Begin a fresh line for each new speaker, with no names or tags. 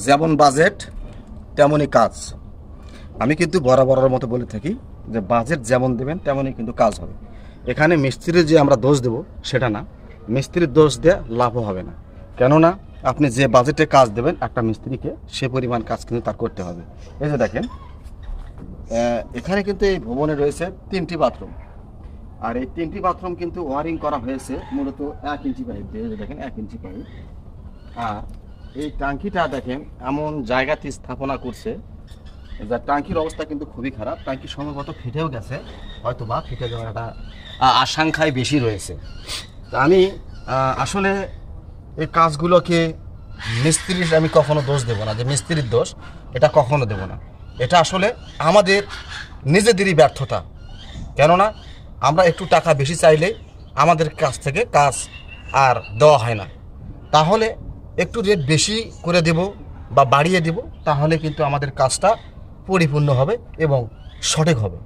যেমন বাজেট তেমনই কাজ। আমি কিন্তু বরাবরের মতো বলে থাকি যে বাজেট যেমন দেবেন তেমনই কিন্তু কাজ হবে। এখানে মিস্ত্রির যে আমরা দোষ দেব সেটা না, মিস্ত্রির দোষ দিয়ে লাভও হবে না। কেননা আপনি যে বাজেটে কাজ দেবেন একটা মিস্ত্রিকে সে পরিমাণ কাজ কিন্তু তার করতে হবে। এই যে দেখেন, এখানে কিন্তু এই ভবনে রয়েছে 3টি বাথরুম। আর এই 3টি বাথরুম কিন্তু ওয়ারিং করা হয়েছে মূলত 1 ইঞ্চি পাইপ দিয়ে। দেখেন 1 ইঞ্চি পাইপ। আর এই ট্যাঙ্কিটা দেখেন এমন জায়গাতে স্থাপনা করছে, যা ট্যাঙ্কির অবস্থা কিন্তু খুবই খারাপ। ট্যাঙ্কি সম্ভবত ফেটেও গেছে, হয়তো বা ফেটে যাওয়ার একটা আশঙ্কাই বেশি রয়েছে। তা আমি আসলে এই কাজগুলোকে মিস্ত্রির আমি কখনো দোষ দেব না, যে মিস্ত্রির দোষ এটা কখনো দেব না। এটা আসলে আমাদের নিজেদেরই ব্যর্থতা। কেননা আমরা একটু টাকা বেশি চাইলে আমাদের কাছ থেকে কাজ আর দেওয়া হয় না। তাহলে একটু রেট বেশি করে দেব বা বাড়িয়ে দেব, তাহলে কিন্তু আমাদের কাজটা পরিপূর্ণ হবে এবং সঠিক হবে।